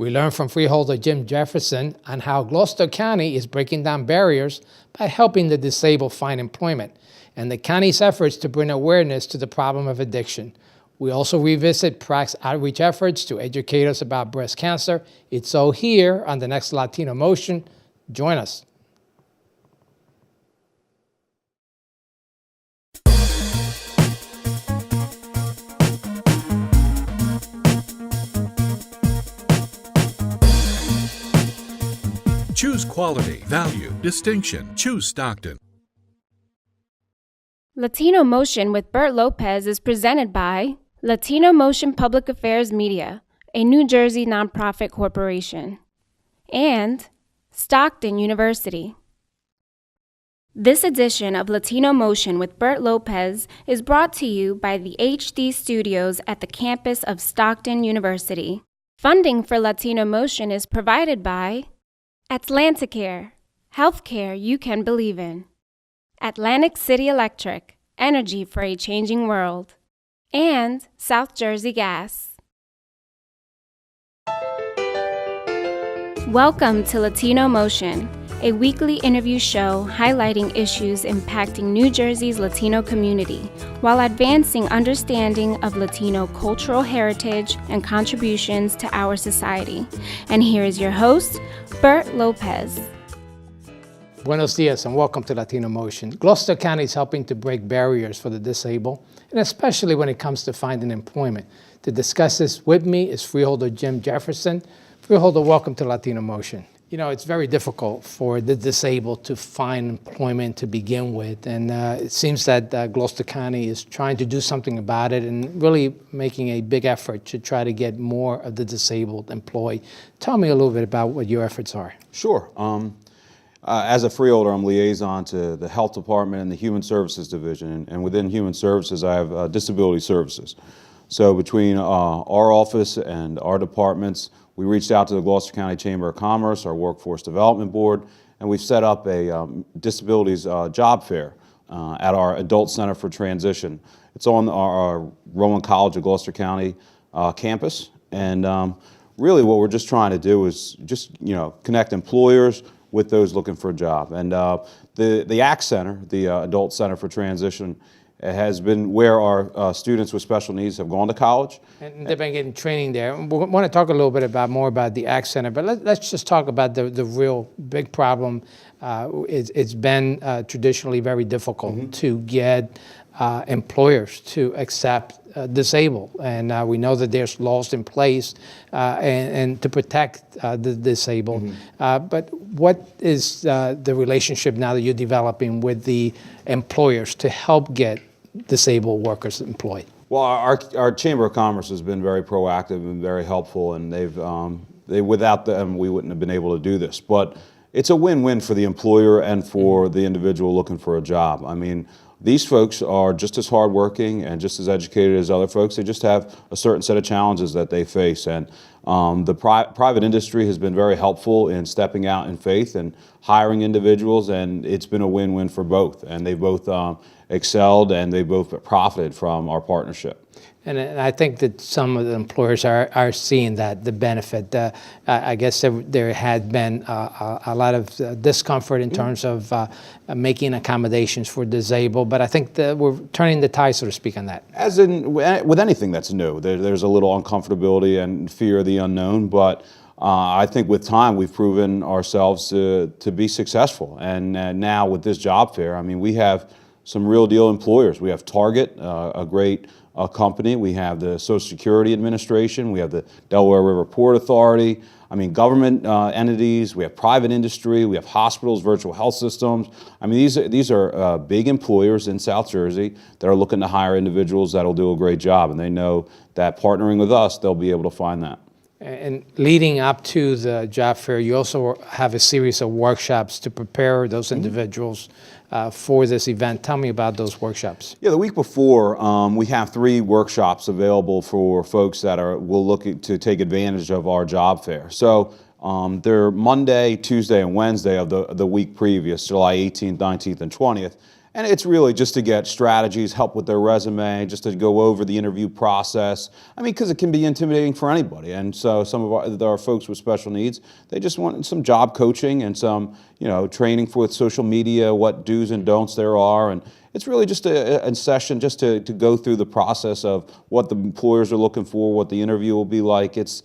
We learned from freeholder Jim Jefferson on how Gloucester County is breaking down barriers by helping the disabled find employment, and the county's efforts to bring awareness to the problem of addiction. We also revisit PRAC's outreach efforts to educate us about breast cancer. It's all here on the next Latino Motion. Join us. Choose quality, value, distinction. Choose Stockton. Latino Motion with Bert Lopez is presented by Latino Motion Public Affairs Media, a New Jersey nonprofit corporation, and Stockton University. This edition of Latino Motion with Bert Lopez is brought to you by the HD Studios at the campus of Stockton University. Funding for Latino Motion is provided by Atlanticare, healthcare you can believe in. Atlantic City Electric, energy for a changing world. And South Jersey Gas. Welcome to Latino Motion, a weekly interview show highlighting issues impacting New Jersey's Latino community while advancing understanding of Latino cultural heritage and contributions to our society. And here is your host, Bert Lopez. Buenos dias and welcome to Latino Motion. Gloucester County is helping to break barriers for the disabled, and especially when it comes to finding employment. To discuss this with me is freeholder Jim Jefferson. Freeholder, welcome to Latino Motion. You know, it's very difficult for the disabled to find employment to begin with, and it seems that Gloucester County is trying to do something about it and really making a big effort to try to get more of the disabled employed. Tell me a little bit about what your efforts are. Sure. As a freeholder, I'm liaison to the Health Department and the Human Services Division, and within Human Services, I have Disability Services. So between our office and our departments, we reached out to the Gloucester County Chamber of Commerce, our Workforce Development Board, and we've set up a disabilities job fair at our Adult Center for Transition. It's on our Rowan College of Gloucester County campus, and really what we're just trying to do is just connect employers with those looking for a job. And the ACT Center, the Adult Center for Transition, has been where our students with special needs have gone to college. And they've been getting training there. We want to talk a little bit more about the ACT Center, but let's just talk about the real big problem. It's been traditionally very difficult to get employers to accept disabled, and we know that there's laws in place and to protect the disabled. But what is the relationship now that you're developing with the employers to help get disabled workers employed? Well, our Chamber of Commerce has been very proactive and very helpful, and without them we wouldn't have been able to do this. But it's a win-win for the employer and for the individual looking for a job. I mean, these folks are just as hardworking and just as educated as other folks. They just have a certain set of challenges that they face. And the private industry has been very helpful in stepping out in faith and hiring individuals, and it's been a win-win for both. And they both excelled and they both profited from our partnership. And I think that some of the employers are seeing that, the benefit. I guess there had been a lot of discomfort in terms of making accommodations for disabled, but I think that we're turning the tide, so to speak, on that. As in with anything that's new, there's a little uncomfortability and fear of the unknown, but I think with time we've proven ourselves to be successful. And now with this job fair, I mean, we have some real deal employers. We have Target, a great company. We have the Social Security Administration. We have the Delaware River Port Authority. I mean, government entities. We have private industry. We have hospitals, virtual health systems. I mean, these are big employers in South Jersey that are looking to hire individuals that'll do a great job, and they know that partnering with us, they'll be able to find that. And leading up to the job fair, you also have a series of workshops to prepare those individuals for this event. Tell me about those workshops. Yeah, the week before, we have 3 workshops available for folks that will look to take advantage of our job fair. So they're Monday, Tuesday, and Wednesday of the week previous, July 18th, 19th, and 20th. And it's really just to get strategies, help with their resume, just to go over the interview process. I mean, because it can be intimidating for anybody. And so some of our folks with special needs, they just want some job coaching and some, training with social media, what do's and don'ts there are. And it's really just a session just to go through the process of what the employers are looking for, what the interview will be like. It's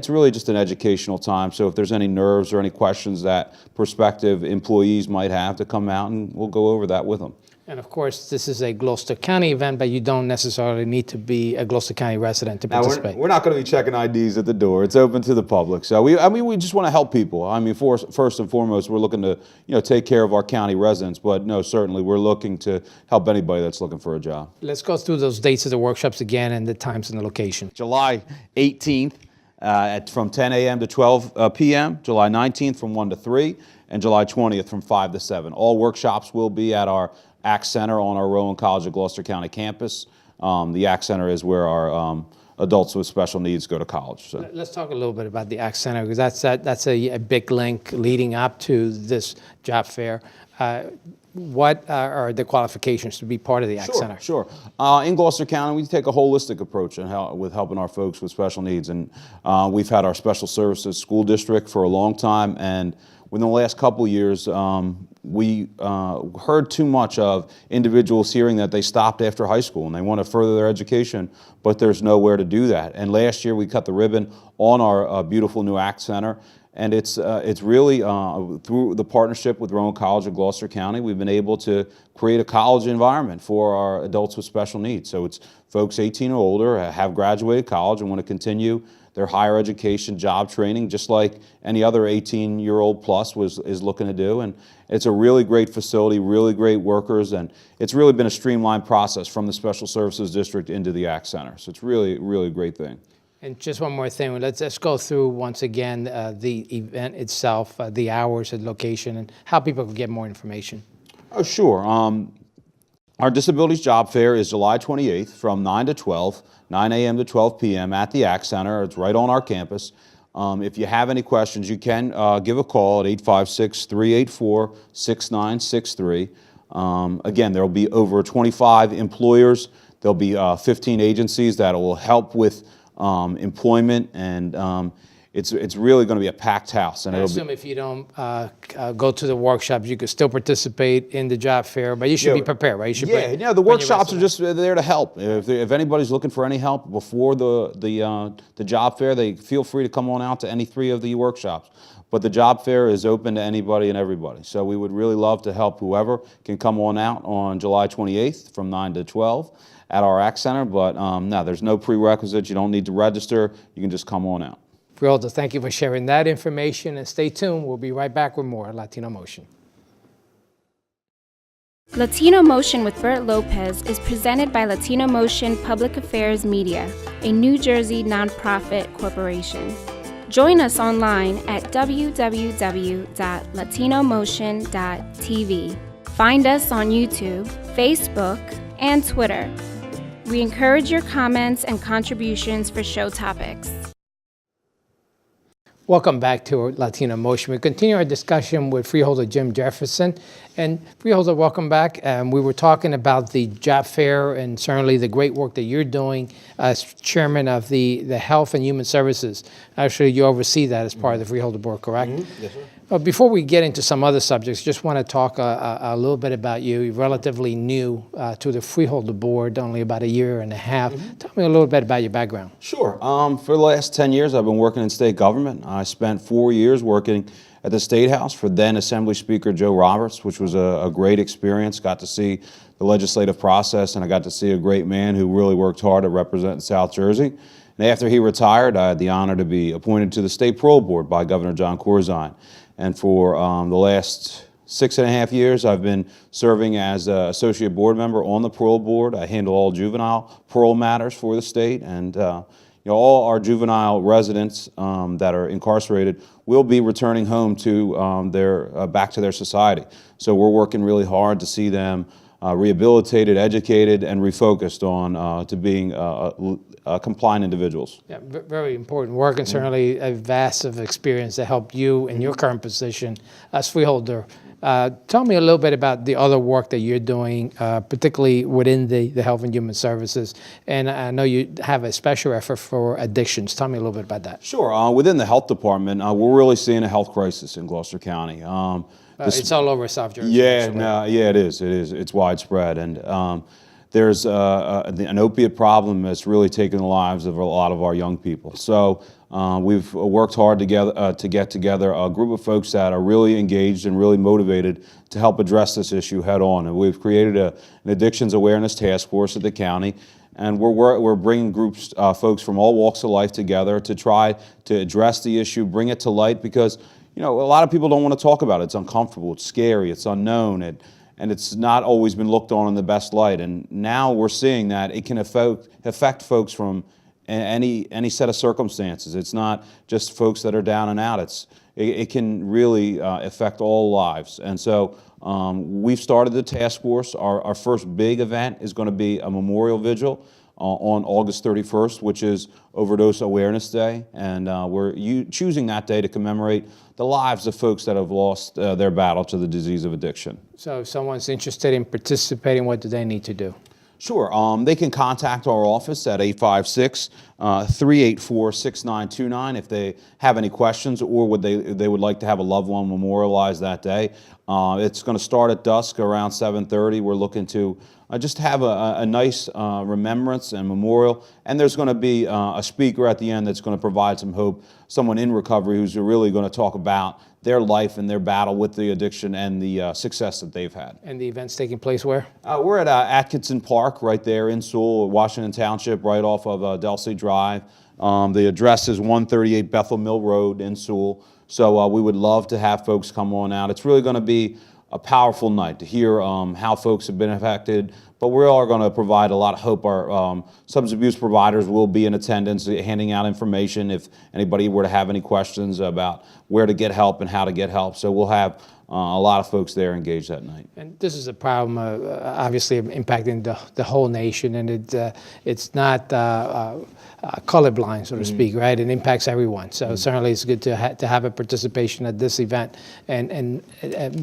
really just an educational time. So if there's any nerves or any questions that prospective employees might have, to come out and we'll go over that with them. And of course, this is a Gloucester County event, but you don't necessarily need to be a Gloucester County resident to participate. We're not going to be checking IDs at the door. It's open to the public. So we just want to help people. I mean, first and foremost, we're looking to take care of our county residents. But no, certainly we're looking to help anybody that's looking for a job. Let's go through those dates of the workshops again and the times and the location. July 18th from 10 a.m. to 12 p.m., July 19th from 1 to 3, and July 20th from 5 to 7. All workshops will be at our ACT Center on our Rowan College of Gloucester County campus. The ACT Center is where our adults with special needs go to college. So. Let's talk a little bit about the ACT Center, because that's a big link leading up to this job fair. What are the qualifications to be part of the ACT Center? Sure. In Gloucester County, we take a holistic approach with helping our folks with special needs. And we've had our special services school district for a long time. And within the last couple of years, we heard too much of individuals hearing that they stopped after high school and they want to further their education, but there's nowhere to do that. And last year, we cut the ribbon on our beautiful new ACT Center. And it's really through the partnership with Rowan College of Gloucester County, we've been able to create a college environment for our adults with special needs. So it's folks 18 or older, have graduated college and want to continue their higher education, job training, just like any other 18-year-old plus is looking to do. And it's a really great facility, really great workers, and it's really been a streamlined process from the Special Services District into the ACT Center. So it's really, really a great thing. And just one more thing, let's go through once again the event itself, the hours and location, and how people can get more information. Oh, sure. Our Disabilities Job Fair is July 28th from 9 to 12, 9 a.m. to 12 p.m. at the ACT Center. It's right on our campus. If you have any questions, you can give a call at 856-384-6963. Again, there will be over 25 employers. There'll be 15 agencies that will help with employment, and it's really going to be a packed house. And I assume if you don't go to the workshops, you could still participate in the job fair, but you should be prepared, right? You should the workshops are just there to help. If anybody's looking for any help before the job fair, they feel free to come on out to any 3 of the workshops. But the job fair is open to anybody and everybody. So we would really love to help whoever can come on out on July 28th from 9 to 12. At our ACT Center, but no, there's no prerequisites. You don't need to register. You can just come on out. Puerto, thank you for sharing that information, and stay tuned. We'll be right back with more Latino Motion. Latino Motion with Bert Lopez is presented by Latino Motion Public Affairs Media, a New Jersey nonprofit corporation. Join us online at www.latinomotion.tv. Find us on YouTube, Facebook, and Twitter. We encourage your comments and contributions for show topics. Welcome back to Latino Motion. We continue our discussion with freeholder Jim Jefferson. And freeholder, welcome back. We were talking about the job fair and certainly the great work that you're doing as chairman of the Health and Human Services. Actually, you oversee that as part of the freeholder board, correct? Mm-hmm. Yes, sir. Before we get into some other subjects, just want to talk a little bit about you. You're relatively new to the freeholder board, only about a year and a half. Mm-hmm. Tell me a little bit about your background. Sure. For the last 10 years, I've been working in state government. I spent 4 years working at the State House for then Assembly Speaker Joe Roberts, which was a great experience. Got to see the legislative process, and I got to see a great man who really worked hard to represent South Jersey. And after he retired, I had the honor to be appointed to the State Parole Board by Governor John Corzine. And for the last 6.5 years, I've been serving as an associate board member on the parole board. I handle all juvenile parole matters for the state, and all our juvenile residents that are incarcerated will be returning home to back to their society. So we're working really hard to see them rehabilitated, educated, and refocused on to being compliant individuals. Yeah, very important work, and certainly a vast of experience that helped you in your current position as freeholder Tell me a little bit about the other work that you're doing, particularly within the Health and Human Services. And I know you have a special effort for addictions. Tell me a little bit about that. Sure. Within the health department, we're really seeing a health crisis in Gloucester County. It's all over South Jersey. Yeah, no, yeah, it is. It is. It's widespread, and there's an opiate problem that's really taken the lives of a lot of our young people. So we've worked hard together to get together a group of folks that are really engaged and really motivated to help address this issue head on. And we've created an addictions awareness task force at the county. And we're bringing groups, folks from all walks of life together to try to address the issue, bring it to light, because a lot of people don't want to talk about it. It's uncomfortable, it's scary, it's unknown, and it's not always been looked on in the best light. And now we're seeing that it can affect folks from any set of circumstances. It's not just folks that are down and out. It can really affect all lives. And so we've started the task force. Our first big event is going to be a memorial vigil on August 31st, which is Overdose Awareness Day. And we're choosing that day to commemorate the lives of folks that have lost their battle to the disease of addiction. So if someone's interested in participating, what do they need to do? Sure. They can contact our office at 856-384-6929 if they have any questions or they would like to have a loved one memorialized that day. It's going to start at dusk around 7:30. We're looking to just have a nice remembrance and memorial. And there's going to be a speaker at the end that's going to provide some hope, someone in recovery who's really going to talk about their life and their battle with the addiction and the success that they've had. And the event's taking place where? We're at Atkinson Park right there in Sewell, Washington Township, right off of Delsey Drive. The address is 138 Bethel Mill Road in Sewell. So we would love to have folks come on out. It's really going to be a powerful night to hear how folks have been affected, but we are going to provide a lot of hope. Our substance abuse providers will be in attendance, handing out information if anybody were to have any questions about where to get help and how to get help. So we'll have a lot of folks there engaged that night. And this is a problem, obviously impacting the whole nation, and it's not colorblind, so to speak, right? It impacts everyone. So certainly it's good to have a participation at this event and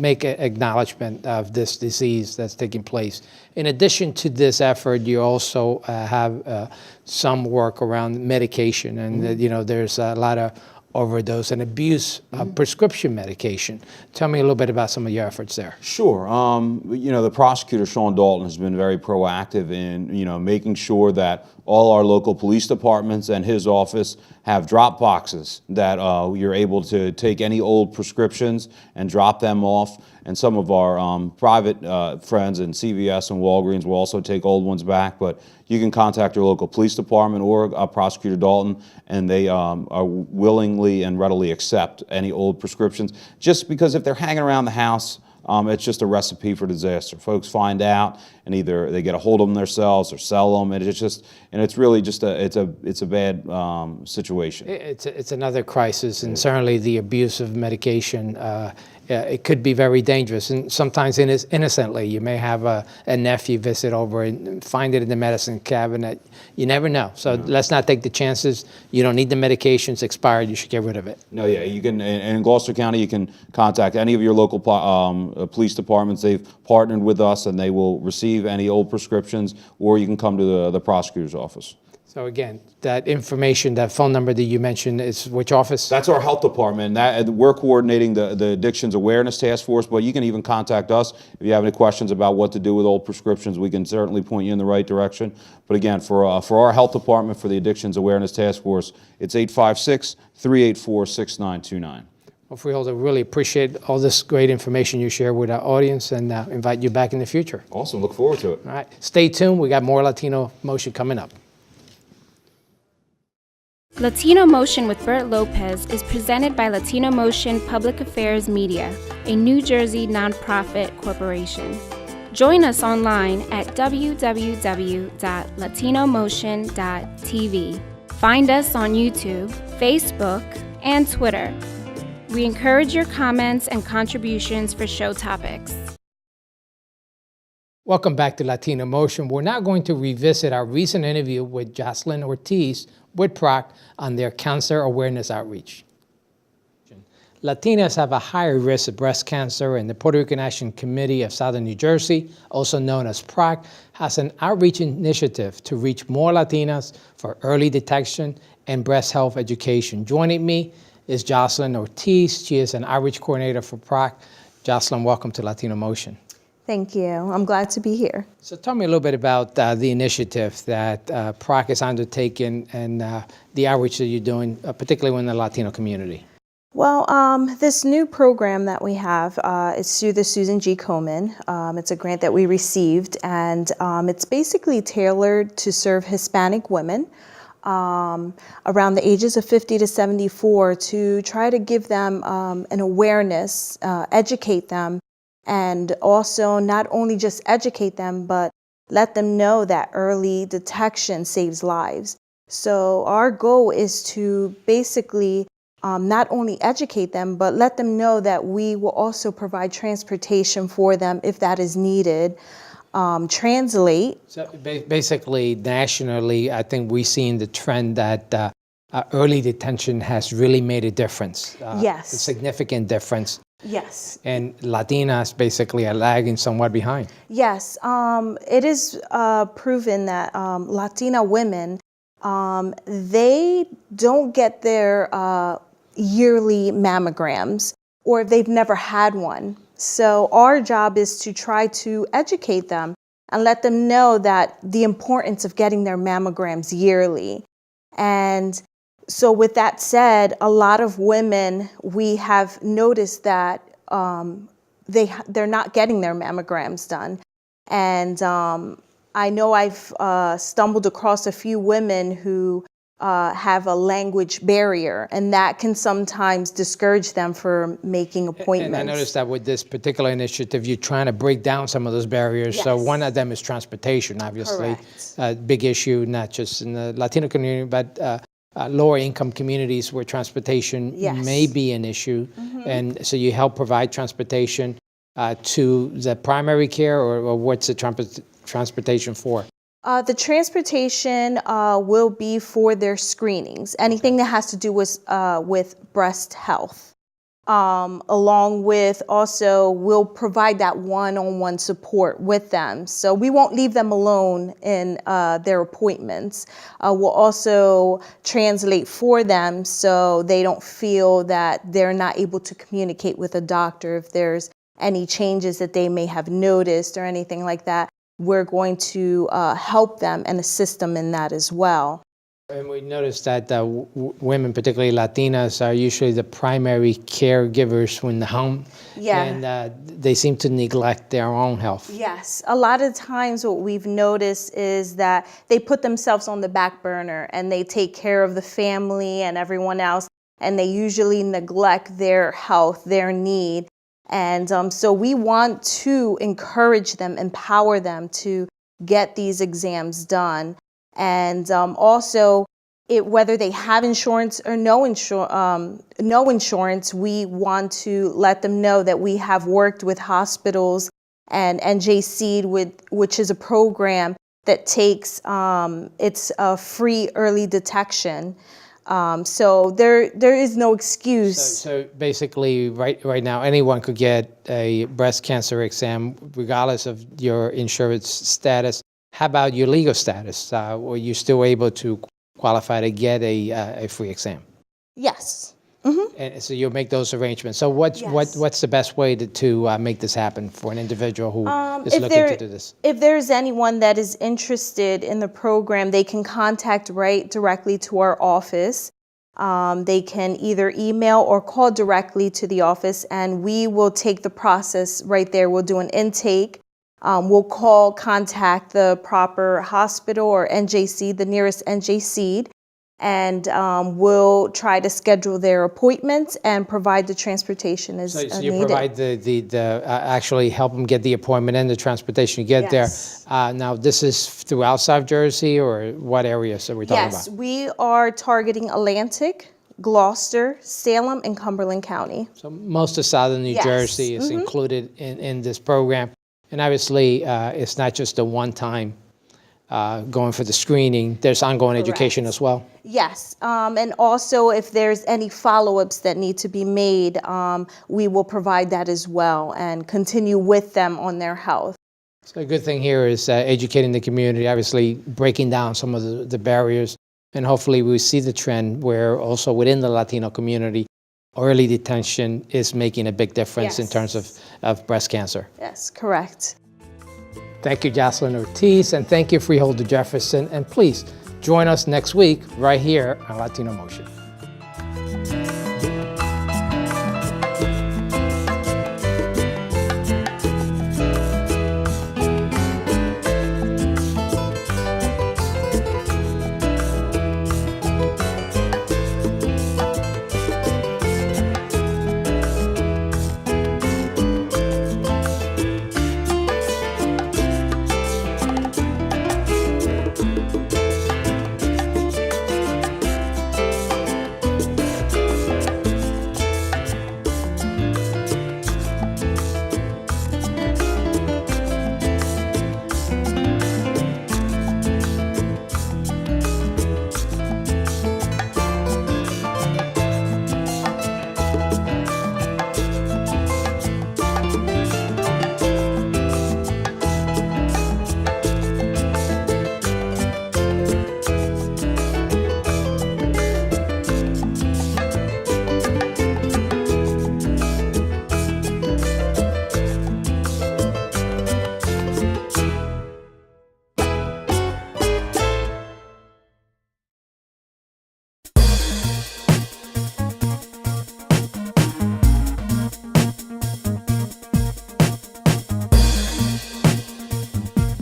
make an acknowledgement of this disease that's taking place. In addition to this effort, you also have some work around medication, and there's a lot of overdose and abuse of prescription medication. Tell me a little bit about some of your efforts there. Sure. The prosecutor, Sean Dalton, has been very proactive in, making sure that all our local police departments and his office have drop boxes that you're able to take any old prescriptions and drop them off. And some of our private friends in CVS and Walgreens will also take old ones back. But you can contact your local police department or Prosecutor Dalton, and they are willingly and readily accept any old prescriptions. Just because if they're hanging around the house, it's just a recipe for disaster. Folks find out, and either they get a hold of them themselves or sell them, and it's really just a bad situation. It's another crisis, and certainly the abuse of medication. It could be very dangerous, and sometimes innocently. You may have a nephew visit over and find it in the medicine cabinet. You never know. So let's not take the chances. You don't need the medication. It's expired. You should get rid of it. No, yeah, you can. In Gloucester County, you can contact any of your local police departments. They've partnered with us, and they will receive any old prescriptions, or you can come to the prosecutor's office. So again, that information, that phone number that you mentioned is which office? That's our health department. We're coordinating the Addictions Awareness Task Force, but you can even contact us if you have any questions about what to do with old prescriptions. We can certainly point you in the right direction. But again, for our health department, for the Addictions Awareness Task Force, it's 856-384-6929. Well, Freeholder, really appreciate all this great information you share with our audience, and invite you back in the future. Awesome. Look forward to it. All right. Stay tuned. We got more Latino Motion coming up. Latino Motion with Bert Lopez is presented by Latino Motion Public Affairs Media, a New Jersey nonprofit corporation. Join us online at www.latinomotion.tv. Find us on YouTube, Facebook, and Twitter. We encourage your comments and contributions for show topics. Welcome back to Latino Motion. We're now going to revisit our recent interview with Jocelyn Ortiz with PRAC on their cancer awareness outreach. Latinas have a higher risk of breast cancer, and the Puerto Rican Action Committee of Southern New Jersey, also known as PRAC, has an outreach initiative to reach more Latinas for early detection and breast health education. Joining me is Jocelyn Ortiz. She is an outreach coordinator for PRAC. Jocelyn, welcome to Latino Motion. Thank you. I'm glad to be here. So tell me a little bit about the initiative that PRAC is undertaking and the outreach that you're doing, particularly in the Latino community. Well, this new program that we have is through the Susan G. Komen. It's a grant that we received, and it's basically tailored to serve Hispanic women around the ages of 50 to 74 to try to give them an awareness, educate them, and also not only just educate them, but let them know that early detection saves lives. So our goal is to basically not only educate them, but let them know that we will also provide transportation for them if that is needed. Translate. So basically, nationally, I think we're seeing the trend that early detention has really made a difference. Yes. A significant difference. Yes. And Latinas basically are lagging somewhat behind. Yes. It is proven that Latina women, they don't get their yearly mammograms, or if they've never had one. So our job is to try to educate them and let them know that the importance of getting their mammograms yearly. And so with that said, a lot of women, we have noticed that they're not getting their mammograms done. And I know I've stumbled across a few women who have a language barrier, and that can sometimes discourage them for making appointments. And I noticed that with this particular initiative, you're trying to break down some of those barriers. Yes. So one of them is transportation, obviously. Correct. Big issue, not just in the Latino community, but lower income communities where transportation Yes. may be an issue. And so you help provide transportation to the primary care, or what's the transportation for? The transportation will be for their screenings, anything that has to do with breast health. Along with also, we'll provide that one-on-one support with them. So we won't leave them alone in their appointments. We'll also translate for them so they don't feel that they're not able to communicate with a doctor if there's any changes that they may have noticed or anything like that. We're going to help them and assist them in that as well. And we noticed that women, particularly Latinas, are usually the primary caregivers in the home. Yeah. And they seem to neglect their own health. Yes. A lot of times what we've noticed is that they put themselves on the back burner and they take care of the family and everyone else, and they usually neglect their health, their need. And so we want to encourage them, empower them to get these exams done. And also, whether they have insurance or no insurance, we want to let them know that we have worked with hospitals and NJC, which is a program that takes it's a free early detection. So there is no excuse. So basically, right now, anyone could get a breast cancer exam, regardless of your insurance status. How about your legal status? Were you still able to qualify to get a free exam? Yes. And so you'll make those arrangements. So what's the best way to make this happen for an individual who is looking to do this? If there's anyone that is interested in the program, they can contact directly to our office. They can either email or call directly to the office, and we will take the process right there. We'll do an intake. We'll contact the proper hospital or NJC, the nearest NJC, and we'll try to schedule their appointments and provide the transportation as needed. So you provide the actually help them get the appointment and the transportation to get Yes. there. Now, this is throughout South Jersey, or what areas are we talking Yes, about? we are targeting Atlantic, Gloucester, Salem, and Cumberland County. So most of Southern New Yes. Jersey is included in this program. And obviously, it's not just a one-time going for the screening, there's ongoing education as well? Yes, and also if there's any follow-ups that need to be made, we will provide that as well and continue with them on their health. So the good thing here is educating the community, obviously breaking down some of the barriers, and hopefully we see the trend where also within the Latino community, early detection is making a big difference in terms of breast cancer. Yes, correct. Thank you, Jocelyn Ortiz, and thank you, Freeholder Jefferson. And please join us next week right here on Latino Motion.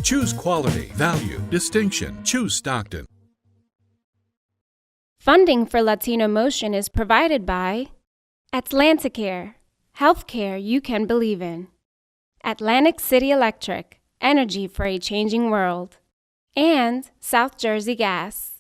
Choose quality, value, distinction. Choose Stockton. Funding for Latino Motion is provided by Atlanticare, healthcare you can believe in. Atlantic City Electric, energy for a changing world. And South Jersey Gas.